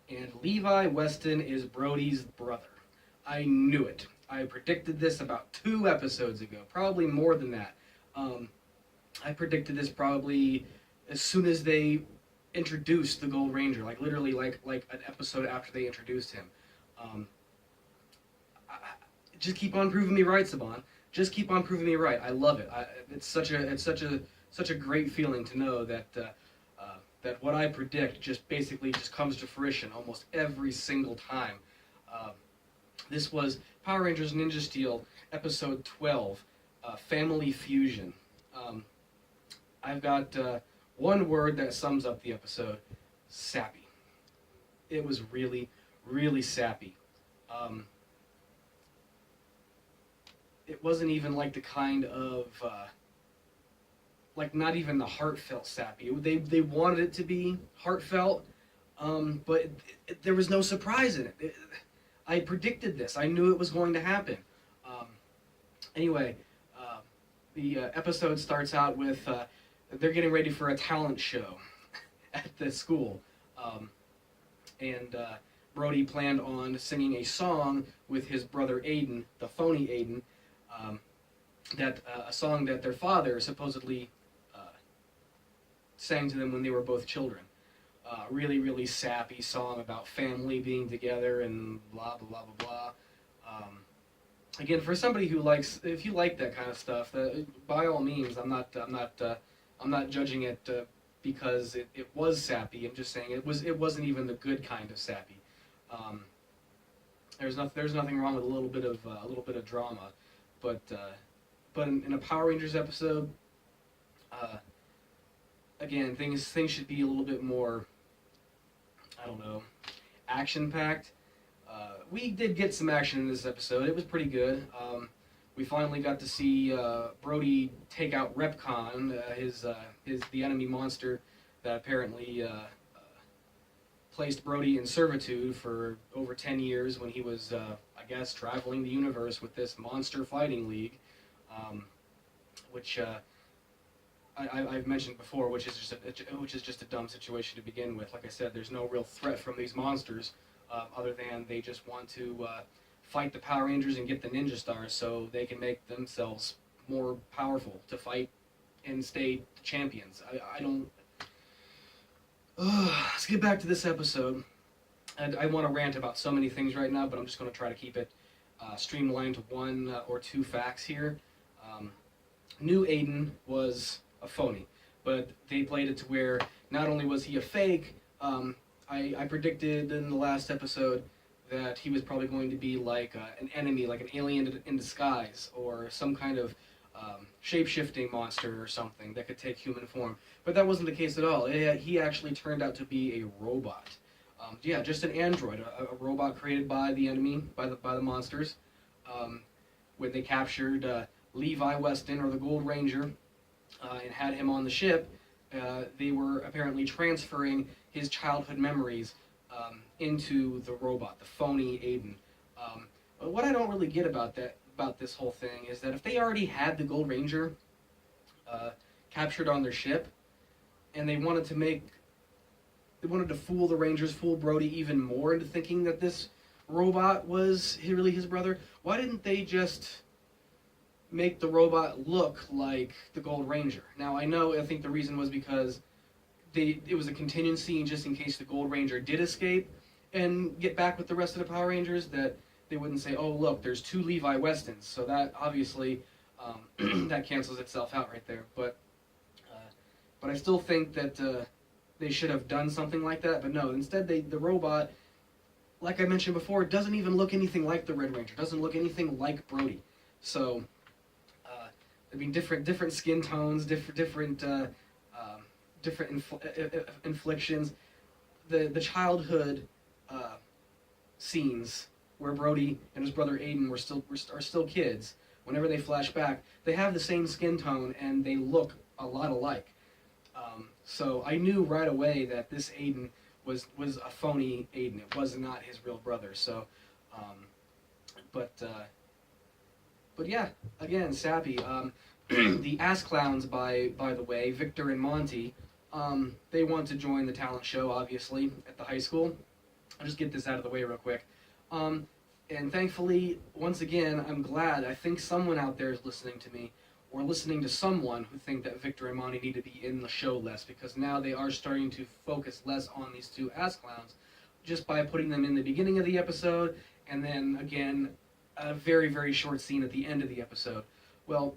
and Levi Weston is Brody's brother. I knew it. I predicted this about 2 episodes ago, probably more than that. Um, I predicted this probably as soon as they introduced the Gold Ranger, like literally like an episode after they introduced him. Um, I, just keep on proving me right, Saban. Just keep on proving me right. I love it. It's such a great feeling to know that what I predict just basically just comes to fruition almost every single time. Uh, this was Power Rangers Ninja Steel episode 12, Family Fusion. Um, I've got one word that sums up the episode: sappy. It was really, really sappy. Um, it wasn't even like the kind of like not even the heartfelt sappy. They wanted it to be heartfelt, but there was no surprise in it. I predicted this. I knew it was going to happen. Um, anyway, uh, the episode starts out with they're getting ready for a talent show at the school, um, and Brody planned on singing a song with his brother Aiden, the phony Aiden, um, that a song that their father supposedly sang to them when they were both children. Really, really sappy song about family being together and blah blah blah blah blah. Again, for somebody who likes, if you like that kind of stuff, by all means, I'm not judging it because it was sappy. I'm just saying it wasn't even the good kind of sappy. Um, there's nothing wrong with a little bit of drama, but in a Power Rangers episode, uh, again, things should be a little bit more, I don't know, action packed. We did get some action in this episode. It was pretty good. We finally got to see Brody take out Repcon, his the enemy monster that apparently placed Brody in servitude for over 10 years when he was, I guess, traveling the universe with this monster fighting league, which I've mentioned before, which is just a dumb situation to begin with. Like I said, there's no real threat from these monsters, other than they just want to fight the Power Rangers and get the Ninja Stars so they can make themselves more powerful to fight and stay champions. I don't. Let's get back to this episode. And I want to rant about so many things right now, but I'm just going to try to keep it streamlined to one or two facts here. New Aiden was a phony, but they played it to where not only was he a fake, I predicted in the last episode that he was probably going to be like an enemy, like an alien in disguise, or some kind of shape-shifting monster or something that could take human form. But that wasn't the case at all. He actually turned out to be a robot. Yeah, just an android, a robot created by the enemy, by the monsters. When they captured Levi Weston, or the Gold Ranger, and had him on the ship, they were apparently transferring his childhood memories into the robot, the phony Aiden. But what I don't really get about this whole thing is that if they already had the Gold Ranger captured on their ship, and they wanted to fool the Rangers, fool Brody even more into thinking that this robot was really his brother, why didn't they just make the robot look like the Gold Ranger? Now, I think the reason was because it was a contingency just in case the Gold Ranger did escape and get back with the rest of the Power Rangers, that they wouldn't say, oh, look, there's two Levi Westons. So that obviously, that cancels itself out right there. But I still think that they should have done something like that. But no, instead the robot, like I mentioned before, doesn't even look anything like the Red Ranger. Doesn't look anything like Brody. So I mean, different skin tones, different inflictions. The childhood scenes where Brody and his brother Aiden are still kids. Whenever they flash back, they have the same skin tone and they look a lot alike. So I knew right away that this Aiden was a phony Aiden. It was not his real brother. So, but yeah, again, sappy. The Ass Clowns, by the way, Victor and Monty, they want to join the talent show, obviously, at the high school. I'll just get this out of the way real quick. And thankfully, once again, I'm glad. I think someone out there is listening to me, or listening to someone who think that Victor and Monty need to be in the show less, because now they are starting to focus less on these two ass clowns, just by putting them in the beginning of the episode, and then again, a very, very short scene at the end of the episode. Well,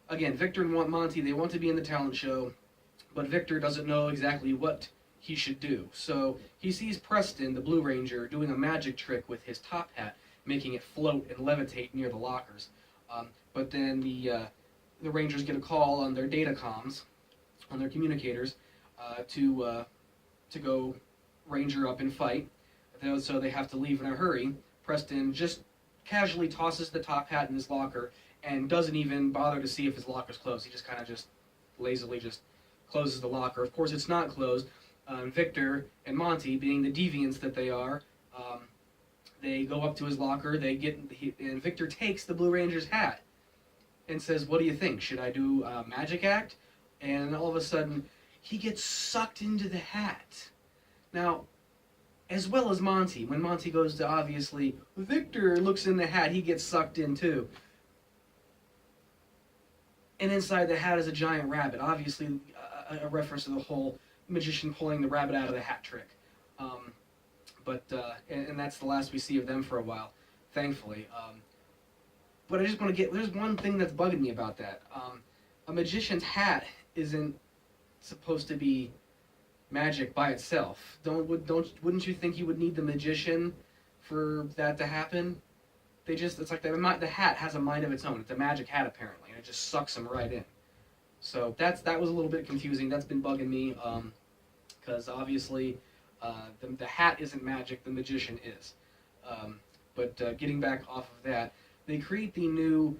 again, Victor and Monty, they want to be in the talent show, but Victor doesn't know exactly what he should do. So he sees Preston, the Blue Ranger, doing a magic trick with his top hat, making it float and levitate near the lockers. But then the Rangers get a call on their data comms, on their communicators, to go Ranger up and fight. So they have to leave in a hurry. Preston just casually tosses the top hat in his locker and doesn't even bother to see if his locker's closed. He just kind of just lazily just closes the locker. Of course, it's not closed. Victor and Monty, being the deviants that they are, they go up to his locker. And Victor takes the Blue Ranger's hat and says, "What do you think? Should I do a magic act?" And all of a sudden, he gets sucked into the hat. Now, as well as Monty, when Monty goes to obviously, Victor looks in the hat, he gets sucked in too. And inside the hat is a giant rabbit, obviously a reference to the whole magician pulling the rabbit out of the hat trick. And that's the last we see of them for a while, thankfully. But I just want to there's one thing that's bugging me about that. A magician's hat isn't supposed to be magic by itself. Wouldn't you think you would need the magician for that to happen? It's like the hat has a mind of its own. It's a magic hat apparently, and it just sucks them right in. So that was a little bit confusing. That's been bugging me, because obviously the hat isn't magic, the magician is. But getting back off of that, they create the new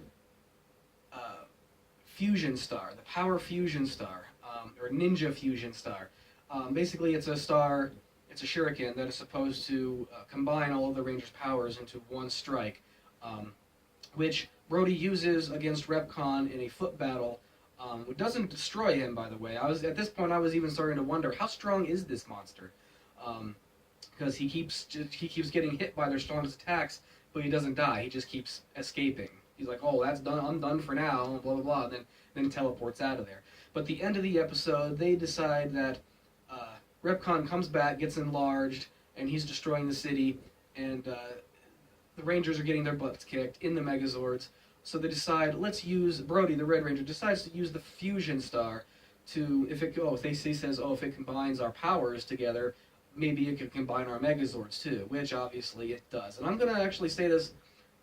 fusion star, the Power Fusion Star, or Ninja Fusion Star. Basically, it's a star, it's a shuriken that is supposed to combine all of the Rangers' powers into one strike, which Brody uses against Repcon in a foot battle. It doesn't destroy him, by the way. At this point, I was even starting to wonder, how strong is this monster? Because he keeps getting hit by their strongest attacks, but he doesn't die. He just keeps escaping. He's like, "Oh, that's done. I'm done for now." Blah blah blah. And then teleports out of there. But the end of the episode, they decide that Repcon comes back, gets enlarged, and he's destroying the city. And the Rangers are getting their butts kicked in the Megazords. So they decide, let's use, Brody, the Red Ranger, decides to use the Fusion Star to, if he says, if it combines our powers together, maybe it could combine our Megazords too, which obviously it does. And I'm going to actually say this,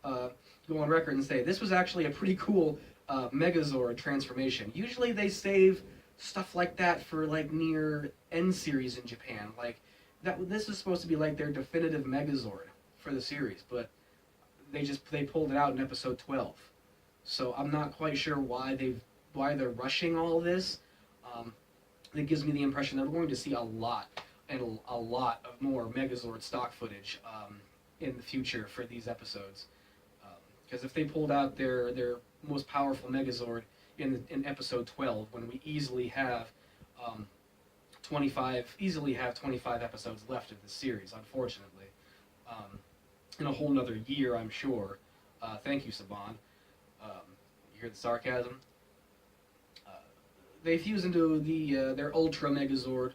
go on record and say, this was actually a pretty cool Megazord transformation. Usually they save stuff like that for like near end series in Japan. Like this is supposed to be like their definitive Megazord for the series, but they pulled it out in episode 12. So I'm not quite sure why they're rushing all this. It gives me the impression that we're going to see a lot of more Megazord stock footage in the future for these episodes. Because if they pulled out their most powerful Megazord in episode 12, when we easily have 25 episodes left of the series, unfortunately, in a whole nother year, I'm sure. Thank you, Saban. You hear the sarcasm? They fuse into their Ultra Megazord,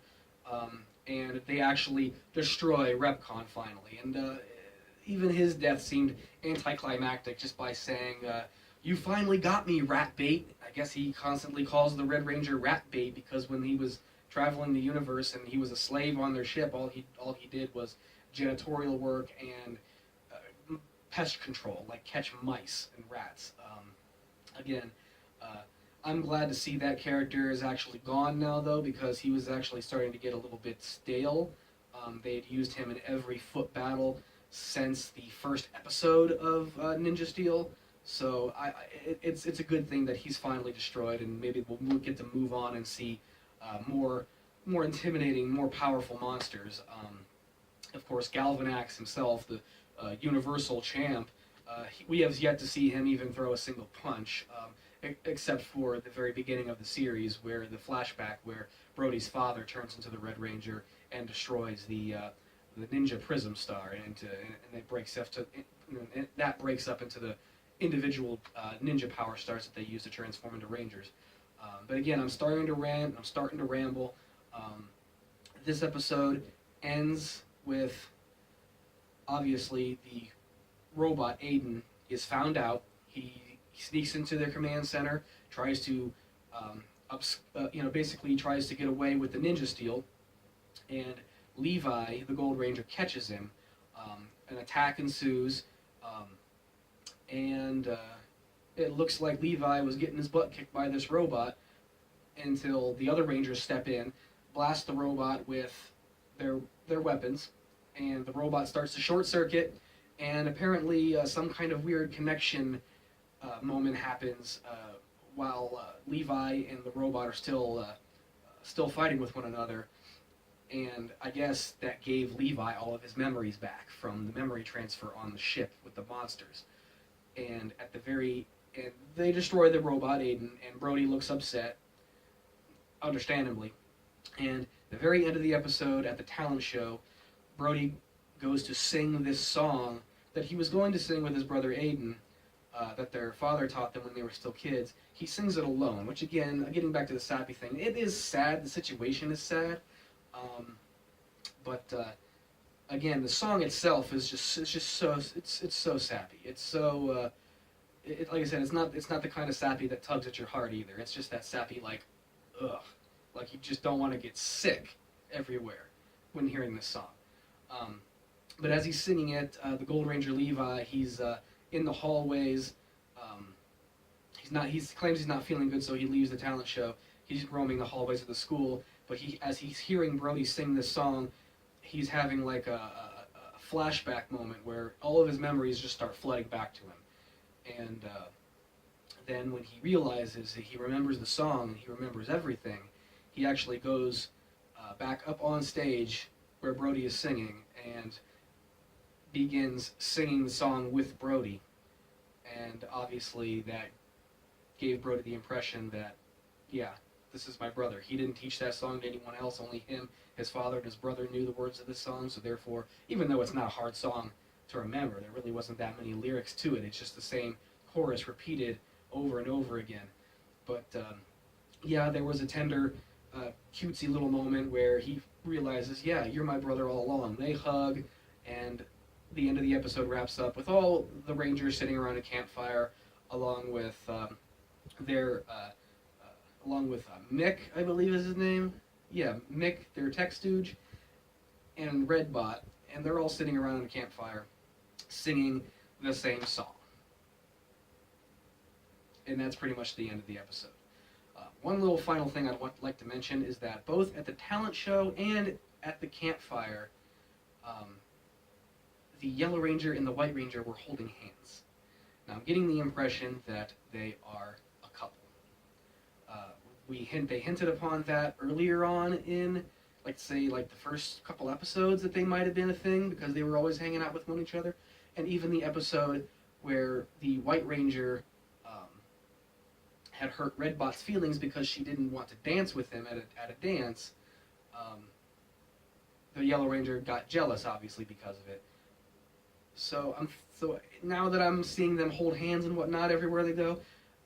and they actually destroy Repcon finally. And even his death seemed anticlimactic, just by saying, "You finally got me, rat bait." I guess he constantly calls the Red Ranger rat bait because when he was traveling the universe and he was a slave on their ship, all he did was janitorial work and pest control, like catch mice and rats. Again, I'm glad to see that character is actually gone now, though, because he was actually starting to get a little bit stale. They had used him in every foot battle since the first episode of Ninja Steel, so it's a good thing that he's finally destroyed, and maybe we'll get to move on and see more intimidating, more powerful monsters. Of course, Galvanax himself, the Universal Champ, we have yet to see him even throw a single punch, except for the very beginning of the series, where the flashback where Brody's father turns into the Red Ranger and destroys the the Ninja Prism Star, and it breaks up to that breaks up into the individual ninja power stars that they use to transform into Rangers. But again, I'm starting to rant. I'm starting to ramble. This episode ends with, obviously, the robot Aiden is found out. He sneaks into their command center, tries to, basically tries to get away with the ninja steel, and Levi, the Gold Ranger, catches him. An attack ensues, and it looks like Levi was getting his butt kicked by this robot until the other Rangers step in, blast the robot with their weapons, and the robot starts to short circuit, and apparently some kind of weird connection moment happens while Levi and the robot are still fighting with one another. And I guess that gave Levi all of his memories back from the memory transfer on the ship with the monsters. And and they destroy the robot Aiden, and Brody looks upset, understandably. And the very end of the episode, at the talent show, Brody goes to sing this song that he was going to sing with his brother Aiden, that their father taught them when they were still kids. He sings it alone, which again, getting back to the sappy thing, it is sad. The situation is sad. But again, the song itself is just so sappy. It's so like I said, it's not the kind of sappy that tugs at your heart either. It's just that sappy, like, ugh, like you just don't want to get sick everywhere when hearing this song. But as he's singing it, the Gold Ranger Levi, he's in the hallways. He claims he's not feeling good, so he leaves the talent show. He's roaming the hallways of the school. But as he's hearing Brody sing this song, he's having like a flashback moment where all of his memories just start flooding back to him. And then when he realizes that he remembers the song and he remembers everything, he actually goes back up on stage where Brody is singing and begins singing the song with Brody. And obviously that gave Brody the impression that, yeah, this is my brother. He didn't teach that song to anyone else, only him, his father, and his brother knew the words of this song, so therefore, even though it's not a hard song to remember, there really wasn't that many lyrics to it. It's just the same chorus repeated over and over again. But yeah, there was a tender, cutesy little moment where he realizes, yeah, you're my brother all along. They hug, and the end of the episode wraps up with all the Rangers sitting around a campfire, along with Mick, I believe is his name. Yeah, Mick, their tech stooge, and Redbot, and they're all sitting around a campfire singing the same song. And that's pretty much the end of the episode. One little final thing I'd like to mention is that both at the talent show and at the campfire, the Yellow Ranger and the White Ranger were holding hands. Now I'm getting the impression that they are a couple. They hinted upon that earlier on in, like the first couple episodes, that they might have been a thing because they were always hanging out with one each other, and even the episode where the White Ranger had hurt Redbot's feelings because she didn't want to dance with him at a dance. The Yellow Ranger got jealous, obviously, because of it. So now that I'm seeing them hold hands and whatnot everywhere they go,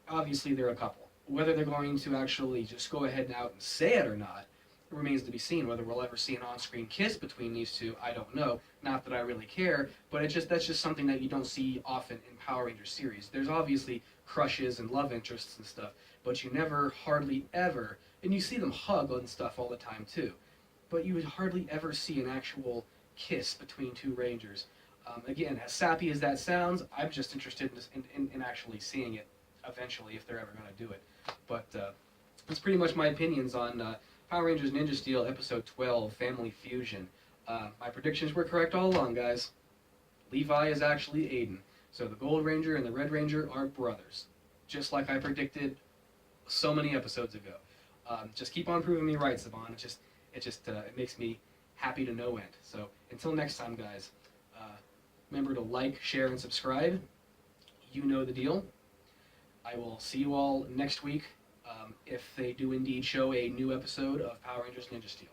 obviously they're a couple. Whether they're going to actually just go ahead and out and say it or not, it remains to be seen. Whether we'll ever see an on-screen kiss between these two, I don't know. Not that I really care, but that's just something that you don't see often in Power Rangers series. There's obviously crushes and love interests and stuff, but you never, hardly ever, and you see them hug and stuff all the time too, but you would hardly ever see an actual kiss between two Rangers. Again, as sappy as that sounds, I'm just interested in actually seeing it eventually if they're ever going to do it. But that's pretty much my opinions on Power Rangers Ninja Steel Episode 12, Family Fusion. My predictions were correct all along, guys. Levi is actually Aiden. So the Gold Ranger and the Red Ranger are brothers, just like I predicted so many episodes ago. Just keep on proving me right, Saban. It makes me happy to no end. So until next time, guys, remember to like, share, and subscribe. You know the deal. I will see you all next week if they do indeed show a new episode of Power Rangers Ninja Steel.